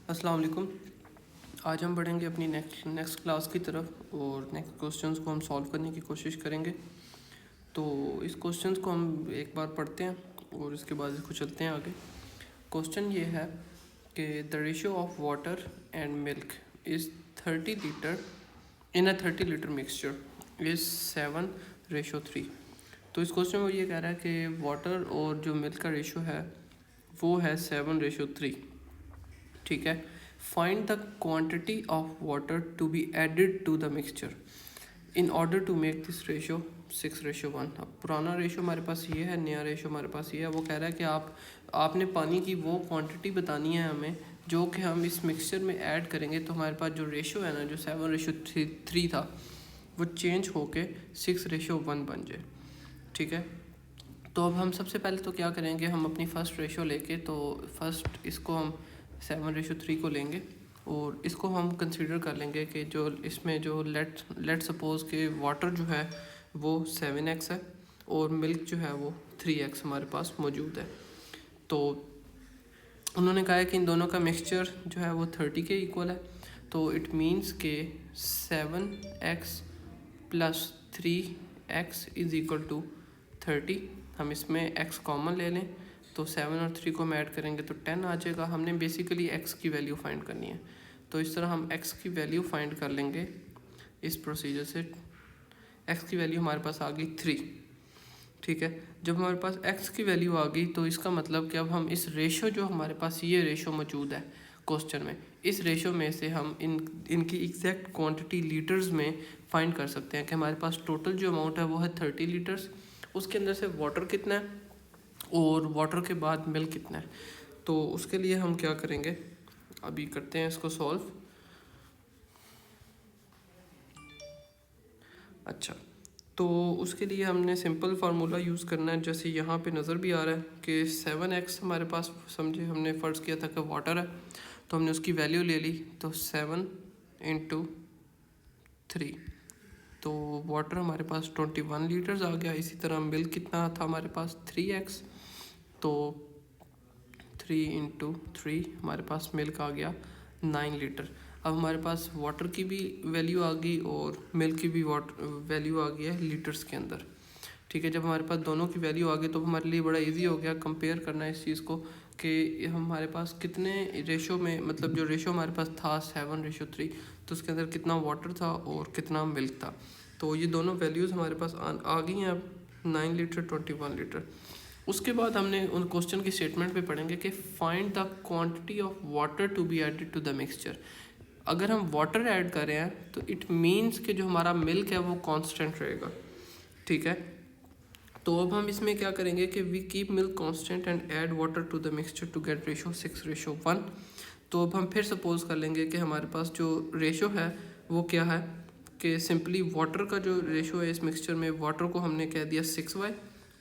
अस्सलाम वालेकुम। आज हम बढ़ेंगे अपनी नेक्स्ट क्लास की तरफ और नेक्स्ट क्वेश्चंस को हम सॉल्व करने की कोशिश करेंगे। तो इस क्वेश्चंस को हम एक बार पढ़ते हैं और इसके बाद इसको चलते हैं आगे। क्वेश्चन ये है कि the ratio of water and milk is 30 litre in a 30 litre mixture is 7:3। तो इस क्वेश्चन में ये कह रहा है कि वाटर और जो मिल्क का रेशो है वो है 7:3। ठीक है। Find the quantity of water to be added to the mixture in order to make this ratio 6:1। अब पुराना रेशो हमारे पास ये है, नया रेशो हमारे पास ये है। वो कह रहा है कि आपने पानी की वो क्वांटिटी बतानी है हमें जो कि हम इस मिक्सचर में ऐड करेंगे, तो हमारे पास जो रेशो है ना, जो 7:3 था, वो चेंज होके 6:1 बन जाए। ठीक है। तो अब हम सबसे पहले तो क्या करेंगे, हम अपनी फ़र्स्ट रेशो लेके, तो फर्स्ट इसको हम 7:3 को लेंगे और इसको हम कंसीडर कर लेंगे कि जो इसमें जो लेट सपोज़ के वाटर जो है वो 7x है और मिल्क जो है वो 3x हमारे पास मौजूद है। तो उन्होंने कहा है कि इन दोनों का मिक्सचर जो है वो 30 के इक्वल है। तो इट मीन्स के 7x + 3x is equal to 30। हम इसमें x कॉमन ले लें तो 7 और 3 को हम ऐड करेंगे तो 10 आ जाएगा। हमने बेसिकली x की वैल्यू फाइंड करनी है, तो इस तरह हम x की वैल्यू फाइंड कर लेंगे इस प्रोसीजर से। x की वैल्यू हमारे पास आ गई 3। ठीक है। जब हमारे पास x की वैल्यू आ गई तो इसका मतलब कि अब हम इस रेशो, जो हमारे पास ये रेशो मौजूद है क्वेश्चन में, इस रेशो में से हम इनकी एग्जैक्ट क्वांटिटी लीटर्स में फाइंड कर सकते हैं कि हमारे पास टोटल जो अमाउंट है वो है 30 लीटर्स। उसके अंदर से वाटर कितना है और वाटर के बाद मिल्क कितना है। तो उसके लिए हम क्या करेंगे, अभी करते हैं इसको सॉल्व। अच्छा, तो उसके लिए हमने सिंपल फार्मूला यूज़ करना है, जैसे यहाँ पे नज़र भी आ रहा है कि 7x हमारे पास, समझे हमने फ़र्ज़ किया था कि वाटर है, तो हमने उसकी वैल्यू ले ली, तो 7 × 3, तो वाटर हमारे पास 21 लीटर्स आ गया। इसी तरह मिल्क कितना था हमारे पास 3x, तो 3 × 3 हमारे पास मिल्क आ गया 9 लीटर। अब हमारे पास वाटर की भी वैल्यू आ गई और मिल्क की भी वैल्यू आ गई है लीटर्स के अंदर। ठीक है। जब हमारे पास दोनों की वैल्यू आ गई तो हमारे लिए बड़ा इजी हो गया कंपेयर करना इस चीज़ को कि हमारे पास कितने रेशो में, मतलब जो रेशो हमारे पास था 7:3, तो उसके अंदर कितना वाटर था और कितना मिल्क था। तो ये दोनों वैल्यूज़ हमारे पास आ गई हैं अब, 9 लीटर 21 लीटर। उसके बाद हमने उन क्वेश्चन की स्टेटमेंट पे पढ़ेंगे कि find the quantity of water to be added to the mixture. अगर हम वाटर ऐड कर रहे हैं तो इट मीन्स कि जो हमारा मिल्क है वो कांस्टेंट रहेगा। ठीक है। तो अब हम इसमें क्या करेंगे कि we keep milk constant and add water to the mixture to get ratio 6:1। तो अब हम फिर सपोज कर लेंगे कि हमारे पास जो रेशो है वो क्या है कि सिंपली वाटर का जो रेशो है इस मिक्सचर में, वाटर को हमने कह दिया 6y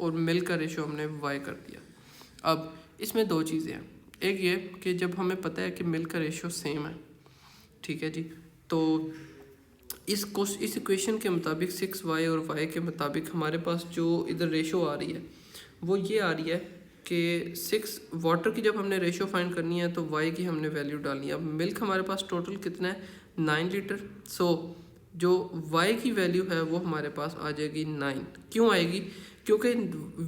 और मिल्क का रेशो हमने y कर दिया। अब इसमें दो चीज़ें हैं, एक ये कि जब हमें पता है कि मिल्क का रेशो सेम है, ठीक है जी, तो इस इक्वेशन के मुताबिक 6y और y के मुताबिक हमारे पास जो इधर रेशो आ रही है वो ये आ रही है कि 6 वाटर की जब हमने रेशो फाइंड करनी है तो y की हमने वैल्यू डालनी है। अब मिल्क हमारे पास टोटल कितना है 9 लीटर। सो जो y की वैल्यू है वो हमारे पास आ जाएगी 9। क्यों आएगी? क्योंकि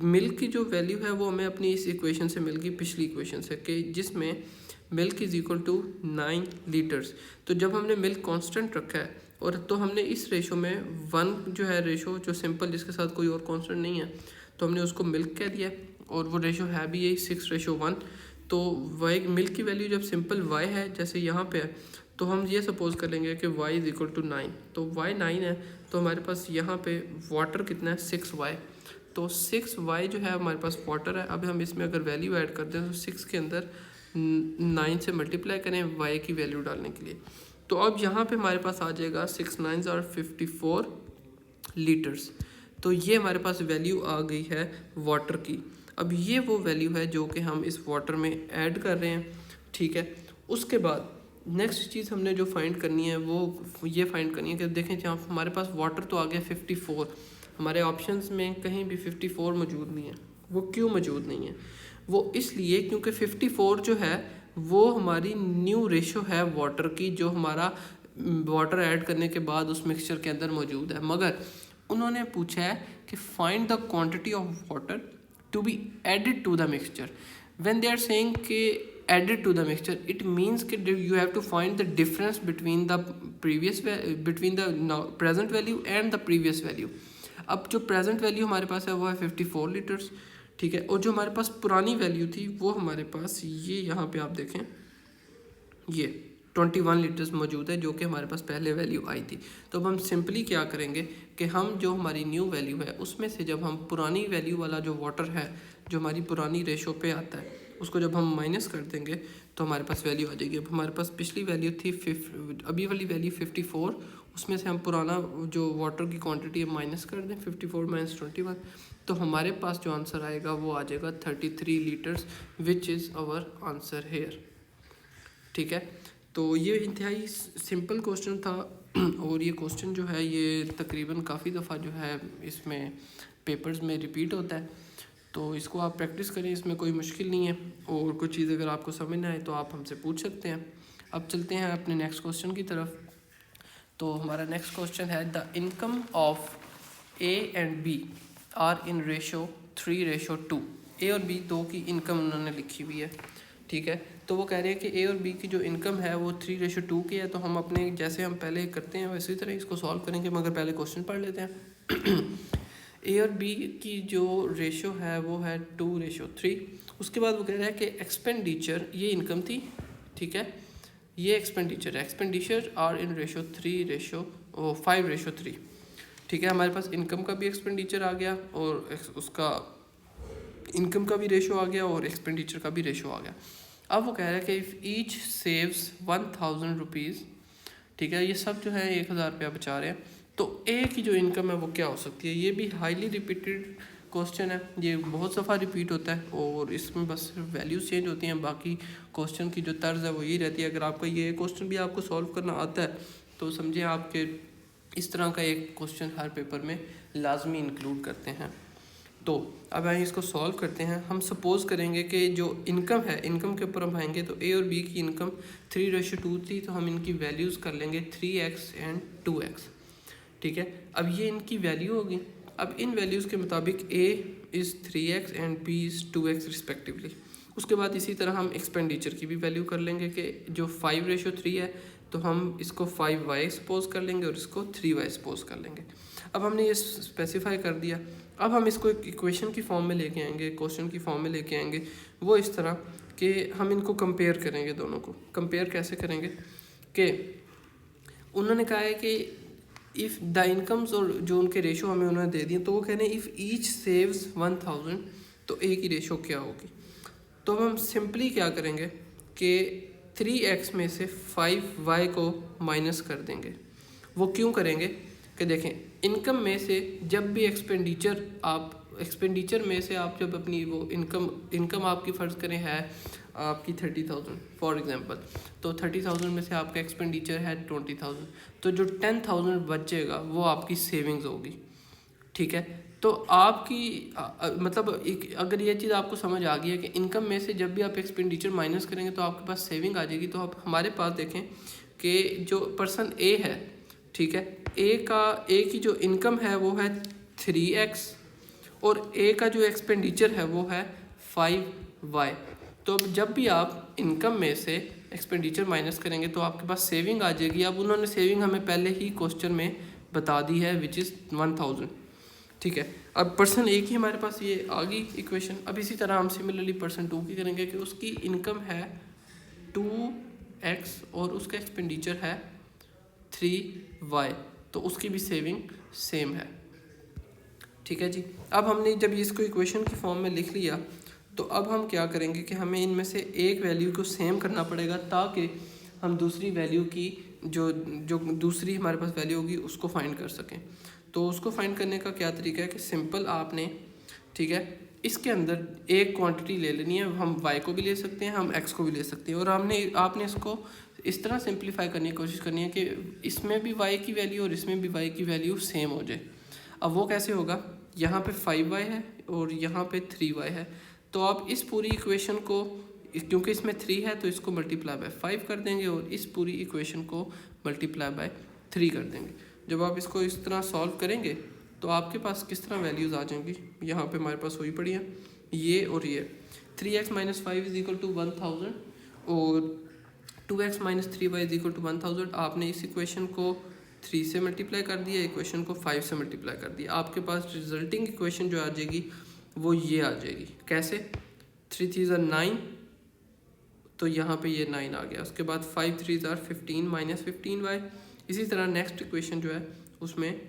मिल्क की जो वैल्यू है वो हमें अपनी इस इक्वेशन से मिल गई, पिछली इक्वेशन से, कि जिसमें milk is equal to 9 litres. तो जब हमने मिल्क कांस्टेंट रखा है और तो हमने इस रेशो में 1 जो है रेशो जो सिंपल, जिसके साथ कोई और कांस्टेंट नहीं है, तो हमने उसको मिल्क कह दिया और वो रेशो है भी यही 6:1। तो y मिल्क की वैल्यू जब सिंपल y है जैसे यहाँ पे है, तो हम ये सपोज कर लेंगे कि y इज़ इक्वल टू 9। तो y 9 है, तो हमारे पास यहाँ पे वाटर कितना है 6y। तो 6y जो है हमारे पास वाटर है। अब हम इसमें अगर वैल्यू ऐड कर दें तो 6 के अंदर 9 से मल्टीप्लाई करें y की वैल्यू डालने के लिए, तो अब यहाँ पे हमारे पास आ जाएगा 6 9s are 54 लीटर्स। तो ये हमारे पास वैल्यू आ गई है वाटर की। अब ये वो वैल्यू है जो कि हम इस वाटर में ऐड कर रहे हैं। ठीक है। उसके बाद नेक्स्ट चीज़ हमने जो फाइंड करनी है वो ये फाइंड करनी है कि देखें जहाँ हमारे पास वाटर तो आ गया 54, हमारे ऑप्शंस में कहीं भी 54 मौजूद नहीं है। वो क्यों मौजूद नहीं है? वो इसलिए क्योंकि 54 जो है वो हमारी न्यू रेशो है वाटर की, जो हमारा वाटर ऐड करने के बाद उस मिक्सचर के अंदर मौजूद है। मगर उन्होंने पूछा है कि find the quantity of water to be added to the mixture. When they are saying कि added to the mixture, it means कि you have to find the difference between the present value and the previous value. अब जो present value हमारे पास है वो है 54 litres, ठीक है, और जो हमारे पास पुरानी वैल्यू थी वो हमारे पास ये यहाँ पे आप देखें ये 21 लीटर्स मौजूद है, जो कि हमारे पास पहले वैल्यू आई थी। तो अब हम सिंपली क्या करेंगे कि हम जो हमारी न्यू वैल्यू है उसमें से जब हम पुरानी वैल्यू वाला जो वाटर है जो हमारी पुरानी रेशो पे आता है उसको जब हम माइनस कर देंगे तो हमारे पास वैल्यू आ जाएगी। अब हमारे पास पिछली वैल्यू थी अभी वाली वैल्यू 54, उसमें से हम पुराना जो वाटर की क्वांटिटी है माइनस कर दें 54 माइनस 21, तो हमारे पास जो आंसर आएगा वो आ जाएगा 33 litres, which is our answer here. ठीक है, तो ये इंतहाई सिंपल क्वेश्चन था और ये क्वेश्चन जो है ये तकरीबन काफ़ी दफ़ा जो है इसमें पेपर्स में रिपीट होता है, तो इसको आप प्रैक्टिस करें, इसमें कोई मुश्किल नहीं है। और कुछ चीज़ अगर आपको समझ ना आए तो आप हमसे पूछ सकते हैं। अब चलते हैं अपने नेक्स्ट क्वेश्चन की तरफ। तो हमारा नेक्स्ट क्वेश्चन है the income of A and B are in ratio 3:2। A और बी दो की इनकम उन्होंने लिखी हुई है, ठीक है। तो वो कह रहे हैं कि ए और बी की जो इनकम है वो 3:2 की है। तो हम अपने जैसे हम पहले करते हैं वैसे तरह इसको सॉल्व करेंगे, मगर पहले क्वेश्चन पढ़ लेते हैं। ए और बी की जो रेशो है वो है 2:3। उसके बाद वो कह रहा है कि एक्सपेंडिचर, ये इनकम थी, ठीक है, ये एक्सपेंडिचर है, एक्सपेंडिचर आर इन रेशो 5:3, ठीक है। हमारे पास इनकम का भी एक्सपेंडिचर आ गया और उसका इनकम का भी रेशो आ गया और एक्सपेंडिचर का भी रेशो आ गया। अब वो कह रहा है कि इफ़ ईच सेव्स 1000 रुपीज़, ठीक है, ये सब जो है 1000 रुपया बचा रहे हैं, तो ए की जो इनकम है वो क्या हो सकती है। ये भी हाईली रिपीटेड क्वेश्चन है, ये बहुत दफ़ा रिपीट होता है और इसमें बस वैल्यूज चेंज होती हैं, बाकी क्वेश्चन की जो तर्ज है वो यही रहती है। अगर आपका ये क्वेश्चन भी आपको सॉल्व करना आता है तो समझिए आपके इस तरह का एक क्वेश्चन हर पेपर में लाजमी इंक्लूड करते हैं। तो अब हम इसको सॉल्व करते हैं। हम सपोज़ करेंगे कि जो इनकम है, इनकम के ऊपर हम आएंगे तो ए और बी की इनकम 3:2 थी, तो हम इनकी वैल्यूज़ कर लेंगे 3x एंड 2x, ठीक है। अब ये इनकी वैल्यू होगी। अब इन वैल्यूज़ के मुताबिक A is 3x and B is 2x respectively. उसके बाद इसी तरह हम एक्सपेंडिचर की भी वैल्यू कर लेंगे कि जो 5:3 है तो हम इसको 5y सपोज कर लेंगे और इसको 3y सपोज कर लेंगे। अब हमने ये स्पेसिफाई कर दिया। अब हम इसको एक इक्वेशन की फॉर्म में लेके आएंगे, क्वेश्चन की फॉर्म में लेके आएंगे, वो इस तरह कि हम इनको कंपेयर करेंगे, दोनों को कंपेयर कैसे करेंगे कि उन्होंने कहा है कि इफ़ द इनकम्स और जो उनके रेशो हमें उन्होंने दे दिए, तो वो कह रहे हैं इफ़ ईच सेव्स 1000 तो ए की रेशो क्या होगी। तो हम सिंपली क्या करेंगे कि 3x में से 5y को माइनस कर देंगे। वो क्यों करेंगे कि देखें, इनकम में से जब भी एक्सपेंडिचर में से आप जब अपनी वो इनकम आपकी फ़र्ज़ करें है आपकी 30,000 फॉर एग्जांपल, तो 30,000 में से आपका एक्सपेंडिचर है 20,000, तो जो 10,000 बचेगा वो आपकी सेविंग्स होगी, ठीक है। तो आपकी मतलब अगर ये चीज़ आपको समझ आ गई है कि इनकम में से जब भी आप एक्सपेंडिचर माइनस करेंगे तो आपके पास सेविंग आ जाएगी। तो आप हमारे पास देखें कि जो पर्सन ए है, ठीक है, ए की जो इनकम है वो है 3x और ए का जो एक्सपेंडिचर है वो है 5y। तो जब भी आप इनकम में से एक्सपेंडिचर माइनस करेंगे तो आपके पास सेविंग आ जाएगी। अब उन्होंने सेविंग हमें पहले ही क्वेश्चन में बता दी है, विच इज़ 1000, ठीक है। अब पर्सन ए की हमारे पास ये आ गई इक्वेशन। अब इसी तरह हम सिमिलरली पर्सन 2 की करेंगे कि उसकी इनकम है 2x और उसका एक्सपेंडिचर है 3y, तो उसकी भी सेविंग सेम है, ठीक है जी। अब हमने जब इसको इक्वेशन की फॉर्म में लिख लिया तो अब हम क्या करेंगे कि हमें इनमें से एक वैल्यू को सेम करना पड़ेगा ताकि हम दूसरी वैल्यू की जो दूसरी हमारे पास वैल्यू होगी उसको फाइंड कर सकें। तो उसको फाइंड करने का क्या तरीका है कि सिंपल आपने, ठीक है, इसके अंदर एक क्वांटिटी ले लेनी है। हम y को भी ले सकते हैं, हम x को भी ले सकते हैं, और आपने इसको इस तरह सिंप्लीफाई करने की कोशिश करनी है कि इसमें भी y की वैल्यू और इसमें भी y की वैल्यू सेम हो जाए। अब वो कैसे होगा, यहाँ पे 5y है और यहाँ पे 3y है, तो आप इस पूरी इक्वेशन को क्योंकि इसमें 3 है तो इसको मल्टीप्लाई बाय 5 कर देंगे और इस पूरी इक्वेशन को मल्टीप्लाई बाय 3 कर देंगे। जब आप इसको इस तरह सॉल्व करेंगे तो आपके पास किस तरह वैल्यूज़ आ जाएंगी, यहाँ पे हमारे पास हुई पड़ी है ये और ये। 3x - 5 इज इक्वल टू 1000 और 2x - 3y is equal to 1000। आपने इस इक्वेशन को 3 से मल्टीप्लाई कर दिया, इक्वेशन को 5 से मल्टीप्लाई कर दिया, आपके पास रिजल्टिंग इक्वेशन जो आ जाएगी वो ये आ जाएगी। कैसे? 3 3 = 9, तो यहाँ पे ये 9 आ गया। उसके बाद 5 3 = 15 - 15y। इसी तरह नेक्स्ट इक्वेशन जो है उसमें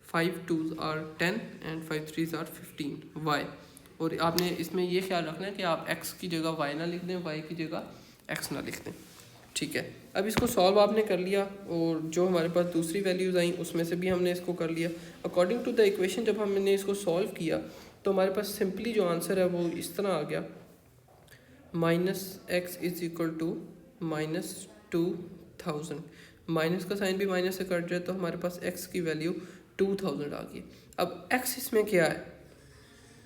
5 2 = 10 एंड 5 3 = 15y। और आपने इसमें ये ख्याल रखना है कि आप x की जगह y ना लिख दें, y की जगह x ना लिख दें। ठीक है, अब इसको सॉल्व आपने कर लिया और जो हमारे पास दूसरी वैल्यूज़ आई उसमें से भी हमने इसको कर लिया अकॉर्डिंग टू द इक्वेशन। जब हमने इसको सॉल्व किया तो हमारे पास सिंपली जो आंसर है वो इस तरह आ गया, -x is equal to -2000। Minus का साइन भी माइनस से कट जाए तो हमारे पास x की वैल्यू 2000 आ गई। अब x इसमें क्या है?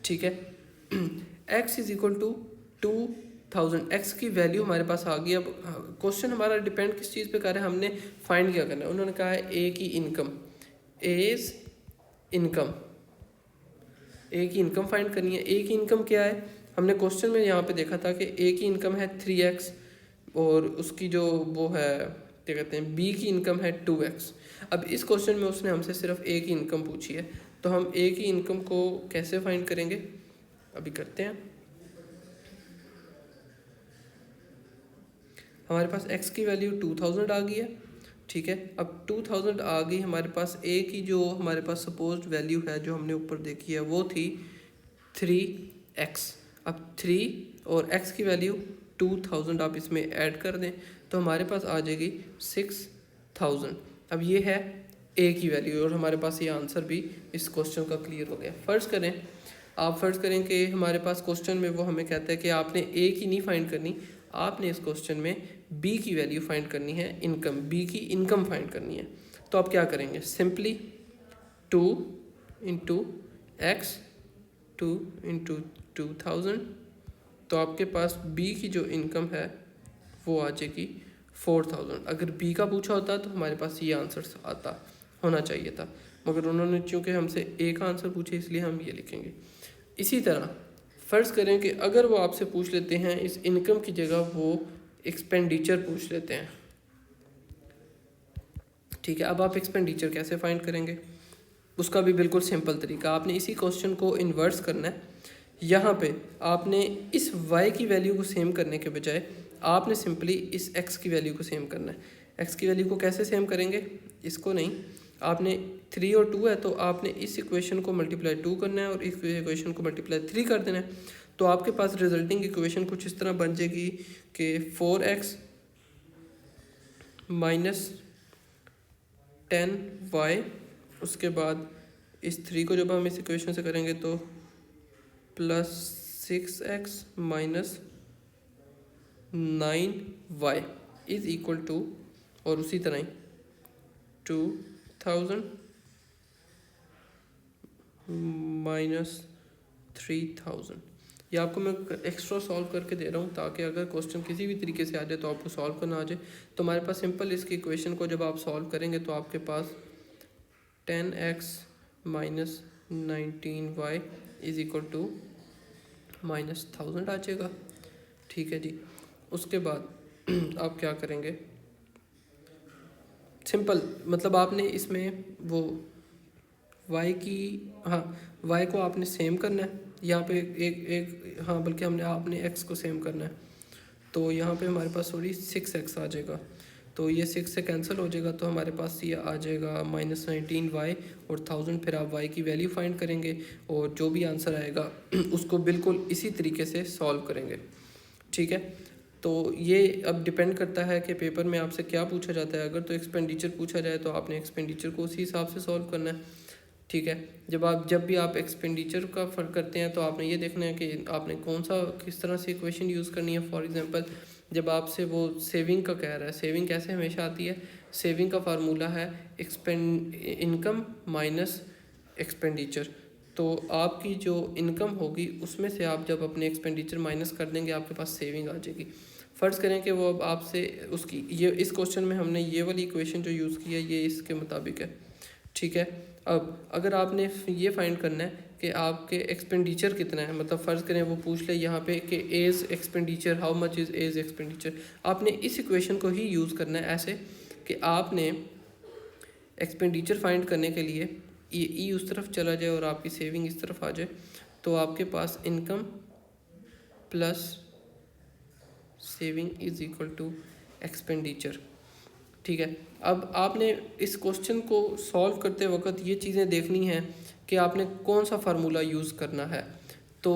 ठीक है, x is equal to 2000, x की वैल्यू हमारे पास आ गई। अब क्वेश्चन हमारा डिपेंड किस चीज़ पे कर रहा है, हमने फाइंड क्या करना है। उन्होंने कहा है ए की इनकम, एज इनकम, ए की इनकम फाइंड करनी है। ए की इनकम क्या है? हमने क्वेश्चन में यहाँ पे देखा था कि ए की इनकम है 3x और उसकी जो वो है क्या कहते हैं बी की इनकम है 2x। अब इस क्वेश्चन में उसने हमसे सिर्फ ए की इनकम पूछी है, तो हम ए की इनकम को कैसे फाइंड करेंगे अभी करते हैं। हमारे पास x की वैल्यू 2000 आ गई है। ठीक है, अब 2000 आ गई हमारे पास। a की जो हमारे पास सपोज्ड वैल्यू है जो हमने ऊपर देखी है वो थी 3x। अब 3 और x की वैल्यू 2000 आप इसमें ऐड कर दें तो हमारे पास आ जाएगी 6000। अब ये है a की वैल्यू और हमारे पास ये आंसर भी इस क्वेश्चन का क्लियर हो गया। फ़र्ज़ करें, आप फ़र्ज़ करें कि हमारे पास क्वेश्चन में वो हमें कहता है कि आपने a की नहीं फाइंड करनी, आपने इस क्वेश्चन में b की वैल्यू फाइंड करनी है, इनकम, b की इनकम फाइंड करनी है। तो आप क्या करेंगे? सिंपली 2 × x 2 × 2000, तो आपके पास b की जो इनकम है वो आ जाएगी 4000। अगर b का पूछा होता तो हमारे पास ये आंसर आता होना चाहिए था, मगर उन्होंने चूँकि हमसे a का आंसर पूछे इसलिए हम ये लिखेंगे। इसी तरह फ़र्ज़ करें कि अगर वो आपसे पूछ लेते हैं इस इनकम की जगह वो एक्सपेंडिचर पूछ लेते हैं। ठीक है, अब आप एक्सपेंडिचर कैसे फाइंड करेंगे? उसका भी बिल्कुल सिंपल तरीका, आपने इसी क्वेश्चन को इन्वर्स करना है। यहाँ पे आपने इस y की वैल्यू को सेम करने के बजाय आपने सिंपली इस x की वैल्यू को सेम करना है। x की वैल्यू को कैसे सेम करेंगे? इसको नहीं, आपने 3 और 2 है तो आपने इस इक्वेशन को मल्टीप्लाई 2 करना है और इस इक्वेशन को मल्टीप्लाई 3 कर देना है। तो आपके पास रिजल्टिंग इक्वेशन कुछ इस तरह बन जाएगी कि 4x - 10y, उसके बाद इस 3 को जब हम इस इक्वेशन से करेंगे तो +6x - 9y is equal to, और उसी तरह ही 2000 - 3000। ये आपको मैं एक्स्ट्रा सॉल्व करके दे रहा हूँ ताकि अगर क्वेश्चन किसी भी तरीके से आ जाए तो आपको सॉल्व करना आ जाए। तो हमारे पास सिंपल इसकी इक्वेशन को जब आप सॉल्व करेंगे तो आपके पास 10x - 19y is equal to -1000 आ जाएगा। ठीक है जी, उसके बाद आप क्या करेंगे? सिंपल, मतलब आपने इसमें वो y की, हाँ y को आपने सेम करना है यहाँ पे एक हाँ बल्कि आपने x को सेम करना है। तो यहाँ पे हमारे पास सॉरी 6x आ जाएगा, तो ये 6 से कैंसिल हो जाएगा तो हमारे पास ये आ जाएगा -19y और 1000। फिर आप y की वैल्यू फाइंड करेंगे और जो भी आंसर आएगा उसको बिल्कुल इसी तरीके से सॉल्व करेंगे। ठीक है, तो ये अब डिपेंड करता है कि पेपर में आपसे क्या पूछा जाता है। अगर तो एक्सपेंडिचर पूछा जाए तो आपने एक्सपेंडिचर को उसी हिसाब से सॉल्व करना है। ठीक है, जब भी आप एक्सपेंडिचर का फ़र्क करते हैं तो आपने ये देखना है कि आपने किस तरह से इक्वेशन यूज़ करनी है। फॉर एग्जांपल जब आपसे वो सेविंग का कह रहा है, सेविंग कैसे हमेशा आती है? सेविंग का फार्मूला है इनकम माइनस एक्सपेंडिचर। तो आपकी जो इनकम होगी उसमें से आप जब अपने एक्सपेंडिचर माइनस कर देंगे आपके पास सेविंग आ जाएगी। फ़र्ज़ करें कि वो अब आपसे उसकी ये इस क्वेश्चन में हमने ये वाली इक्वेशन जो यूज़ की है ये इसके मुताबिक है, ठीक है। अब अगर आपने ये फाइंड करना है कि आपके एक्सपेंडिचर कितना है, मतलब फ़र्ज़ करें वो पूछ ले यहाँ पे कि age expenditure, how much is age expenditure, आपने इस इक्वेशन को ही यूज़ करना है ऐसे कि आपने एक्सपेंडिचर फाइंड करने के लिए ये ई उस तरफ चला जाए और आपकी सेविंग इस तरफ आ जाए, तो आपके पास income plus saving is equal to expenditure, ठीक है। अब आपने इस क्वेश्चन को सॉल्व करते वक्त ये चीज़ें देखनी हैं कि आपने कौन सा फार्मूला यूज़ करना है। तो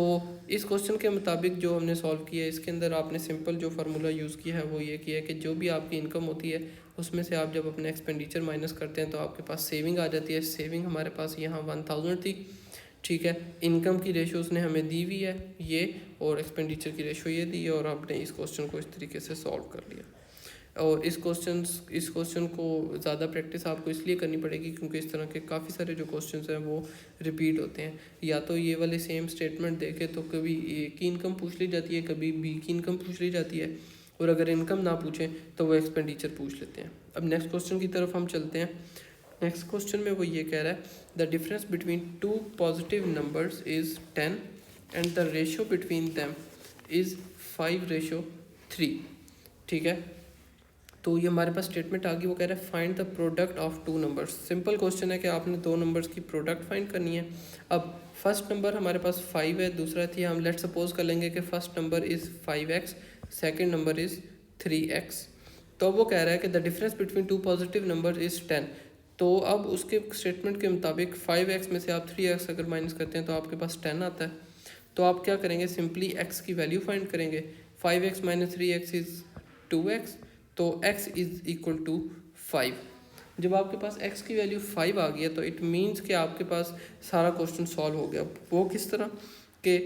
इस क्वेश्चन के मुताबिक जो हमने सॉल्व किया है इसके अंदर आपने सिंपल जो फार्मूला यूज़ किया है वो ये किया है कि जो भी आपकी इनकम होती है उसमें से आप जब अपने एक्सपेंडिचर माइनस करते हैं तो आपके पास सेविंग आ जाती है। सेविंग हमारे पास यहाँ 1000 थी, ठीक है। इनकम की रेशो उसने हमें दी हुई है ये, और एक्सपेंडिचर की रेशो ये दी है, और आपने इस क्वेश्चन को इस तरीके से सॉल्व कर लिया। और इस क्वेश्चन को ज़्यादा प्रैक्टिस आपको इसलिए करनी पड़ेगी क्योंकि इस तरह के काफ़ी सारे जो क्वेश्चंस हैं वो रिपीट होते हैं। या तो ये वाले सेम स्टेटमेंट देके तो कभी ए की इनकम पूछ ली जाती है, कभी बी की इनकम पूछ ली जाती है, और अगर इनकम ना पूछें तो वो एक्सपेंडिचर पूछ लेते हैं। अब नेक्स्ट क्वेश्चन की तरफ हम चलते हैं। नेक्स्ट क्वेश्चन में वो ये कह रहा है the difference between two positive numbers is 10 and the ratio between them is 5:3, ठीक है। तो ये हमारे पास स्टेटमेंट आ गई, वो कह रहा है find the product of two numbers. Simple question है कि आपने दो नंबर्स की प्रोडक्ट फाइंड करनी है। अब फर्स्ट नंबर हमारे पास 5 है, दूसरा थी, हम लेट सपोज कर लेंगे कि first number is 5x, second number is 3x। तो वो कह रहा है कि the difference between two positive number is 10। तो अब उसके स्टेटमेंट के मुताबिक 5x में से आप 3x अगर माइनस करते हैं तो आपके पास 10 आता है। तो आप क्या करेंगे, सिंपली x की वैल्यू फाइंड करेंगे। 5x minus 3x is 2x, तो x इज़ इक्वल टू 5। जब आपके पास x की वैल्यू 5 आ गई है तो इट मीन्स कि आपके पास सारा क्वेश्चन सॉल्व हो गया। वो किस तरह कि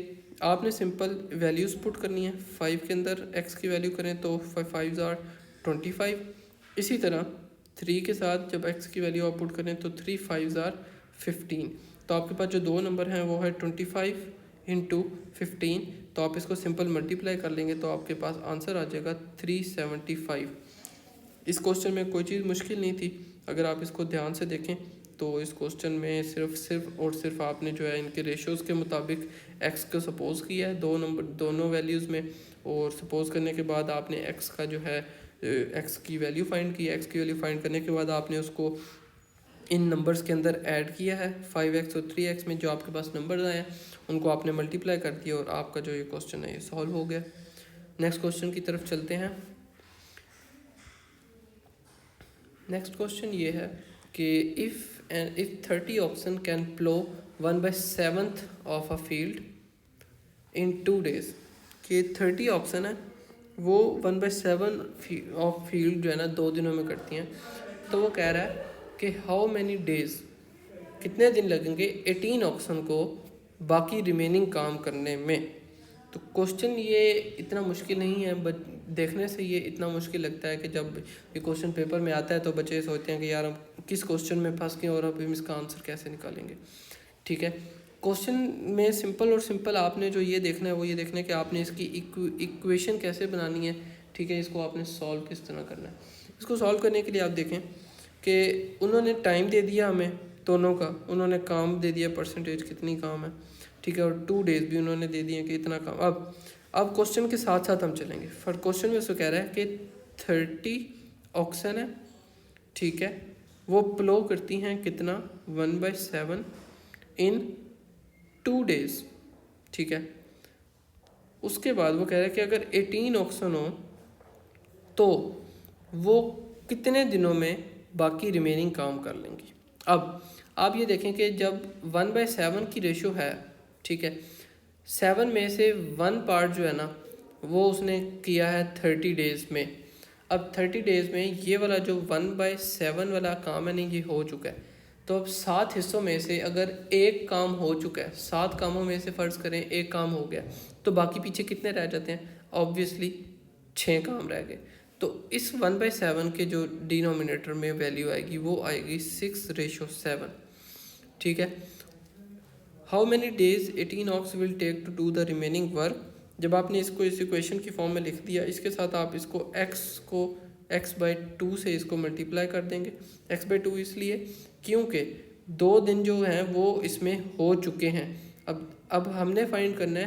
आपने सिंपल वैल्यूज़ पुट करनी है, 5 के अंदर x की वैल्यू करें तो 5 are 25। इसी तरह 3 के साथ जब x की वैल्यू आप पुट करें तो 3 5 are 15। तो आपके पास जो दो नंबर हैं वो है 25 इंटू 15। तो आप इसको सिंपल मल्टीप्लाई कर लेंगे तो आपके पास आंसर आ जाएगा 375। इस क्वेश्चन में कोई चीज़ मुश्किल नहीं थी, अगर आप इसको ध्यान से देखें तो इस क्वेश्चन में सिर्फ आपने जो है इनके रेशोज़ के मुताबिक x को सपोज किया है दोनों वैल्यूज़ में, और सपोज करने के बाद आपने x का जो है x की वैल्यू फाइंड की। x की वैल्यू फाइंड करने के बाद आपने उसको इन नंबर्स के अंदर ऐड किया है। 5x और 3x में जो आपके पास नंबर आए हैं उनको आपने मल्टीप्लाई कर दिया और आपका जो ये क्वेश्चन है ये सॉल्व हो गया। नेक्स्ट क्वेश्चन की तरफ चलते हैं। नेक्स्ट क्वेश्चन ये है कि if 30 oxen can plough 1/7 of a field in 2 days, कि 30 ऑक्सन है वो 1/7 ऑफ फील्ड जो है ना 2 दिनों में करती हैं। तो वो कह रहा है कि हाउ मैनी डेज, कितने दिन लगेंगे 18 ऑक्सन को बाकी रिमेनिंग काम करने में। तो क्वेश्चन ये इतना मुश्किल नहीं है, बट देखने से ये इतना मुश्किल लगता है कि जब ये क्वेश्चन पेपर में आता है तो बच्चे सोचते हैं कि यार हम किस क्वेश्चन में फंस गए और अब हम इसका आंसर कैसे निकालेंगे। ठीक है, क्वेश्चन में सिंपल आपने जो ये देखना है वो ये देखना है कि आपने इसकी इक्वेशन कैसे बनानी है। ठीक है, इसको आपने सॉल्व किस तरह करना है। इसको सॉल्व करने के लिए आप देखें कि उन्होंने टाइम दे दिया हमें दोनों का, उन्होंने काम दे दिया परसेंटेज कितनी काम है, ठीक है, और 2 days भी उन्होंने दे दिए कि इतना काम। अब क्वेश्चन के साथ साथ हम चलेंगे। फॉर क्वेश्चन में उसको कह रहा है कि 30 ऑक्सन है, ठीक है, वो प्लो करती हैं कितना 1/7 इन 2 days, ठीक है। उसके बाद वो कह रहा है कि अगर 18 ऑक्सन हो तो वो कितने दिनों में बाकी रिमेनिंग काम कर लेंगी। अब आप ये देखें कि जब 1/7 की रेशो है, ठीक है, 7 में से 1 पार्ट जो है ना वो उसने किया है 30 days में। अब 30 days में ये वाला जो 1/7 वाला काम है ना ये हो चुका है। तो अब 7 हिस्सों में से अगर एक काम हो चुका है, 7 कामों में से फ़र्ज़ करें एक काम हो गया, तो बाकी पीछे कितने रह जाते हैं, ऑब्वियसली 6 काम रह गए। तो इस 1/7 के जो डिनोमिनेटर में वैल्यू आएगी वो आएगी 6:7, ठीक है। How many days 18 ox will take to do the remaining work. जब आपने इसको इस इक्वेशन की फॉर्म में लिख दिया, इसके साथ आप इसको x/2 से इसको मल्टीप्लाई कर देंगे। x/2 इसलिए क्योंकि 2 दिन जो हैं वो इसमें हो चुके हैं। अब हमने फाइंड करना है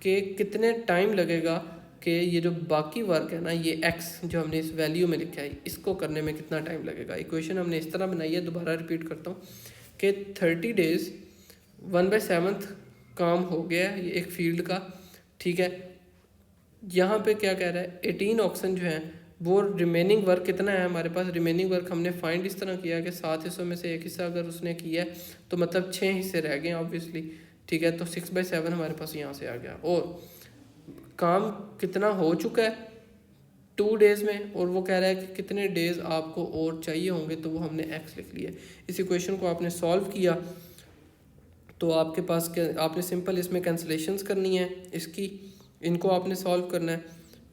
कि कितने टाइम लगेगा कि ये जो बाकी वर्क है ना, ये x जो हमने इस वैल्यू में लिखा है, इसको करने में कितना टाइम लगेगा। इक्वेशन हमने इस तरह बनाई है, दोबारा रिपीट करता हूँ कि 30 डेज़ 1/7 काम हो गया है ये एक फील्ड का, ठीक है। यहाँ पे क्या कह रहा है, 18 ऑक्सन जो है वो रिमेनिंग वर्क कितना है हमारे पास। रिमेनिंग वर्क हमने फाइंड इस तरह किया कि 7 हिस्सों में से एक हिस्सा अगर उसने किया है तो मतलब 6 हिस्से रह गए ऑब्वियसली, ठीक है। तो 6/7 हमारे पास यहाँ से आ गया। और काम कितना हो चुका है 2 डेज़ में, और वो कह रहा है कि कितने डेज़ आपको और चाहिए होंगे, तो वो हमने एक्स लिख लिया। इस इक्वेशन को आपने सॉल्व किया तो आपके पास आपने सिंपल इसमें कैंसलेशंस करनी है इसकी, इनको आपने सॉल्व करना है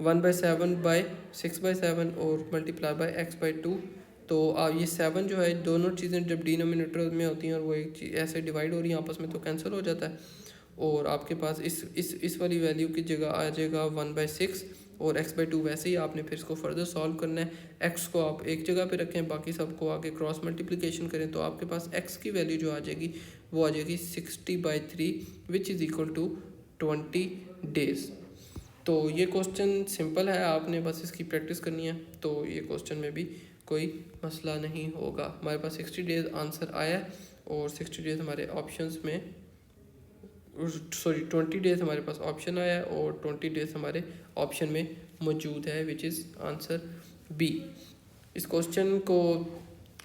1/7/6/7 और मल्टीप्लाई बाय x/2। तो ये 7 जो है, दोनों चीज़ें जब डिनोमिनेटर में होती हैं और वो एक चीज़ ऐसे डिवाइड हो रही है आपस में, तो कैंसिल हो जाता है। और आपके पास इस वाली वैल्यू की जगह आ जाएगा 1/6 और x/2। वैसे ही आपने फिर इसको फर्दर सॉल्व करना है। x को आप एक जगह पे रखें, बाकी सबको आगे क्रॉस मल्टीप्लिकेशन करें, तो आपके पास x की वैल्यू जो आ जाएगी वो आ जाएगी 60/3 which is equal to 20 days. तो ये क्वेश्चन सिंपल है, आपने बस इसकी प्रैक्टिस करनी है, तो ये क्वेश्चन में भी कोई मसला नहीं होगा। हमारे पास 60 डेज़ आंसर आया है और 60 डेज़ हमारे ऑप्शंस में, सॉरी 20 डेज़ हमारे पास ऑप्शन आया है और 20 डेज़ हमारे ऑप्शन में मौजूद है, विच इज़ आंसर बी। इस क्वेश्चन को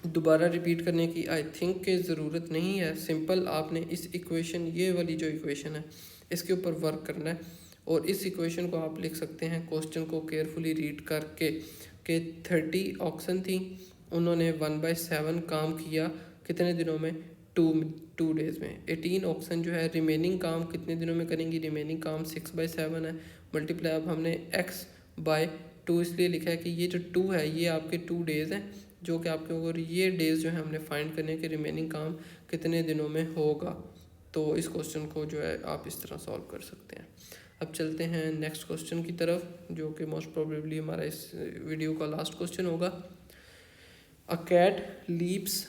दोबारा रिपीट करने की आई थिंक के ज़रूरत नहीं है। सिंपल आपने इस इक्वेशन, ये वाली जो इक्वेशन है इसके ऊपर वर्क करना है और इस इक्वेशन को आप लिख सकते हैं क्वेश्चन को केयरफुली रीड करके कि 30 ऑक्सन थी, उन्होंने 1/7 काम किया कितने दिनों में, 2 डेज़ में। 18 ऑक्सन जो है रिमेनिंग काम कितने दिनों में करेंगी, रिमेनिंग काम 6/7 है। मल्टीप्लाई, अब हमने x/2 इसलिए लिखा है कि ये जो 2 है ये आपके 2 डेज़ हैं, जो कि आपके ऊपर ये डेज़ जो है हमने फाइंड करने के रिमेनिंग काम कितने दिनों में होगा। तो इस क्वेश्चन को जो है आप इस तरह सॉल्व कर सकते हैं। अब चलते हैं नेक्स्ट क्वेश्चन की तरफ, जो कि मोस्ट प्रोबेबली हमारा इस वीडियो का लास्ट क्वेश्चन होगा। A cat leaps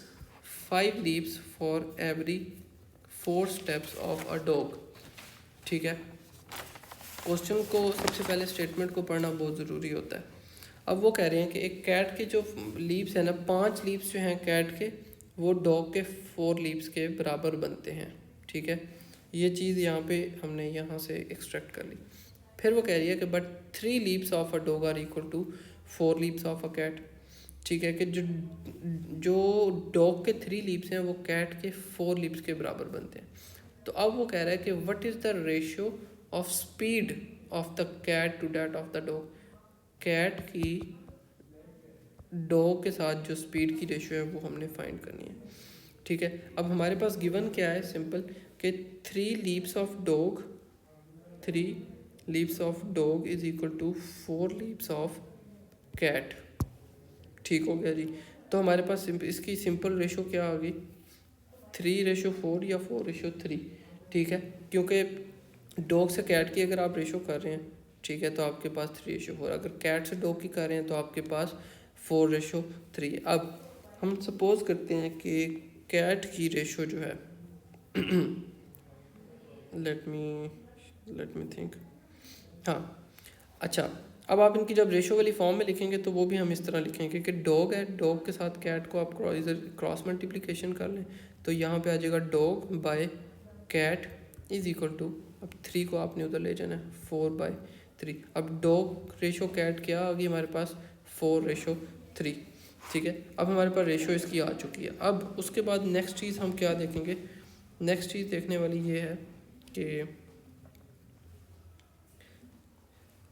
5 leaps for every 4 steps of a dog, ठीक है। क्वेश्चन को सबसे पहले स्टेटमेंट को पढ़ना बहुत ज़रूरी होता है। अब वो कह रहे हैं कि एक कैट के जो लीप्स है ना, 5 लीप्स जो हैं कैट के, वो डॉग के 4 लीप्स के बराबर बनते हैं, ठीक है। ये चीज़ यहाँ पे हमने यहाँ से एक्सट्रैक्ट कर ली। फिर वो कह रही है कि but 3 leaps of a dog are equal to 4 leaps of a cat, ठीक है। कि जो डॉग के 3 लीप्स हैं वो कैट के 4 लीप्स के बराबर बनते हैं। तो अब वो कह रहा है कि what is the ratio of speed of the cat to that of the dog. Cat की डॉग के साथ जो स्पीड की रेशियो है वो हमने फाइंड करनी है, ठीक है। अब हमारे पास गिवन क्या है, सिंपल कि 3 leaps of dog is equal to 4 leaps of cat, ठीक हो गया जी। तो हमारे पास इसकी सिंपल रेशो क्या आ गई, 3/4 या 4/3, ठीक है। क्योंकि डॉग से कैट की अगर आप रेशो कर रहे हैं, ठीक है, तो आपके पास 3/4। अगर कैट से डॉग की कर रहे हैं तो आपके पास 4/3। अब हम सपोज करते हैं कि कैट की रेशो जो है लेट मी थिंक, हाँ अच्छा, अब आप इनकी जब रेशो वाली फॉर्म में लिखेंगे तो वो भी हम इस तरह लिखेंगे कि डॉग है, डॉग के साथ कैट को आप क्रॉस मल्टीप्लिकेशन कर लें, तो यहाँ पे आ जाएगा dog by cat is equal to, अब 3 को आपने उधर ले जाना है 4/3। अब डॉग रेशो कैट क्या आ गई हमारे पास 4/3, ठीक है। अब हमारे पास रेशो इसकी आ चुकी है। अब उसके बाद नेक्स्ट चीज़ हम क्या देखेंगे, नेक्स्ट चीज़ देखने वाली ये है कि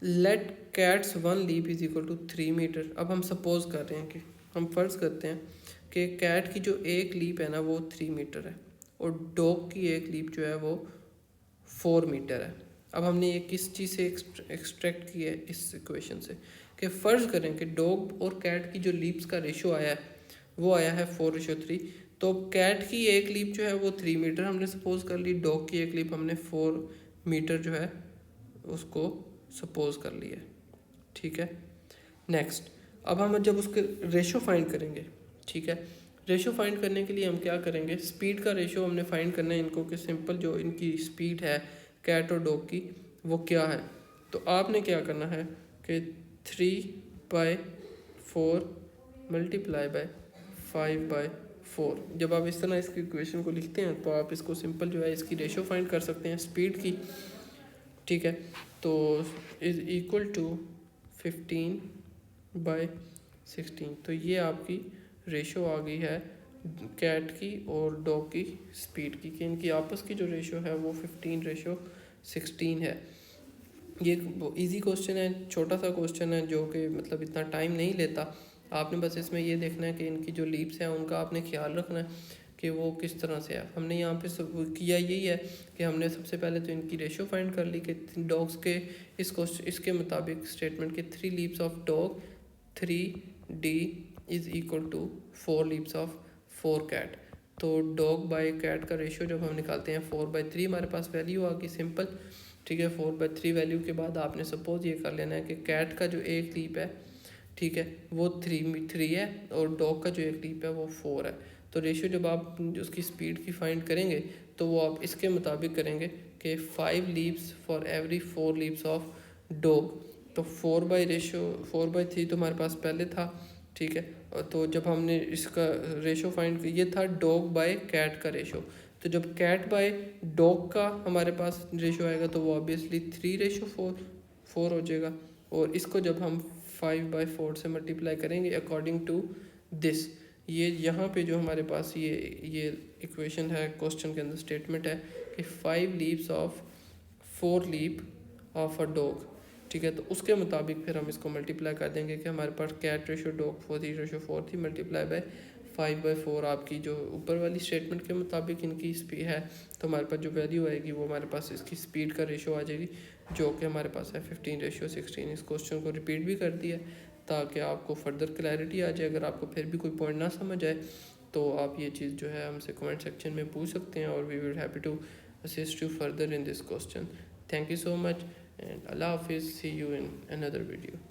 let cat's 1 leap is equal to 3 metre. अब हम सपोज कर रहे हैं कि हम फ़र्ज़ करते हैं कि कैट की जो एक लीप है ना वो 3 मीटर है और डॉग की एक लीप जो है वो 4 मीटर है। अब हमने ये किस चीज़ से एक्सट्रैक्ट किया है, इस इक्वेशन से, कि फ़र्ज़ करें कि डॉग और कैट की जो लीप्स का रेशो आया है वो आया है 4/3। तो कैट की एक लीप जो है वो 3 मीटर हमने सपोज कर ली, डॉग की एक लीप हमने 4 मीटर जो है उसको सपोज कर लिया, ठीक है। नेक्स्ट, अब हम जब उसके रेशो फाइंड करेंगे, ठीक है, रेशो फाइंड करने के लिए हम क्या करेंगे, स्पीड का रेशो हमने फाइंड करना है इनको, कि सिंपल जो इनकी स्पीड है कैट और डॉग की वो क्या है। तो आपने क्या करना है कि 3/4 मल्टीप्लाई बाय 5/4, जब आप इस तरह इसकी इक्वेशन को लिखते हैं तो आप इसको सिंपल जो है इसकी रेशो फाइंड कर सकते हैं स्पीड की, ठीक है। तो इज़ इक्वल टू 15/16, तो ये आपकी रेशो आ गई है कैट की और डॉग की स्पीड की, कि इनकी आपस की जो रेशो है वो 15/16 है। ये इजी क्वेश्चन है, छोटा सा क्वेश्चन है जो कि मतलब इतना टाइम नहीं लेता। आपने बस इसमें ये देखना है कि इनकी जो लीप्स हैं उनका आपने ख्याल रखना है कि वो किस तरह से है। हमने यहाँ पे सब किया यही है कि हमने सबसे पहले तो इनकी रेशो फाइंड कर ली कि डॉग्स के इस क्वेश्चन इसके मुताबिक स्टेटमेंट के 3 leaps of dog 3D is equal to 4 leaps of 4 cat. तो डॉग बाय कैट का रेशो जब हम निकालते हैं 4/3 हमारे पास वैल्यू आ गई सिंपल, ठीक है। 4/3 वैल्यू के बाद आपने सपोज ये कर लेना है कि कैट का जो एक लीप है, ठीक है, वो 3 है और डॉग का जो एक लीप है वो 4 है। तो रेशियो जब आप उसकी स्पीड की फाइंड करेंगे तो वो आप इसके मुताबिक करेंगे कि 5 leaps for every 4 leaps of dog. तो 4/3 तो हमारे पास पहले था, ठीक है। तो जब हमने इसका रेशो फाइंड किया, ये था डॉग बाय कैट का रेशो। तो जब कैट बाय डॉग का हमारे पास रेशो आएगा तो वो ऑब्वियसली 3/4 हो जाएगा। और इसको जब हम 5/4 से मल्टीप्लाई करेंगे अकॉर्डिंग टू दिस, ये यहाँ पे जो हमारे पास ये इक्वेशन है क्वेश्चन के अंदर स्टेटमेंट है कि 5 leaves of 4 leap of a dog, ठीक है। तो उसके मुताबिक फिर हम इसको मल्टीप्लाई कर देंगे कि हमारे पास कैट रेशो डॉग 4 थी मल्टीप्लाई बाय 5/4 आपकी जो ऊपर वाली स्टेटमेंट के मुताबिक इनकी स्पीड है। तो हमारे पास जो वैल्यू आएगी वो हमारे पास इसकी स्पीड का रेशो आ जाएगी जो कि हमारे पास है 15/16। इस क्वेश्चन को रिपीट भी कर दिया ताकि आपको फर्दर क्लैरिटी आ जाए। अगर आपको फिर भी कोई पॉइंट ना समझ आए तो आप ये चीज़ जो है हमसे कमेंट सेक्शन में पूछ सकते हैं और we will happy to assist you further in this question. Thank you so much and Allah Hafiz. See you in another video.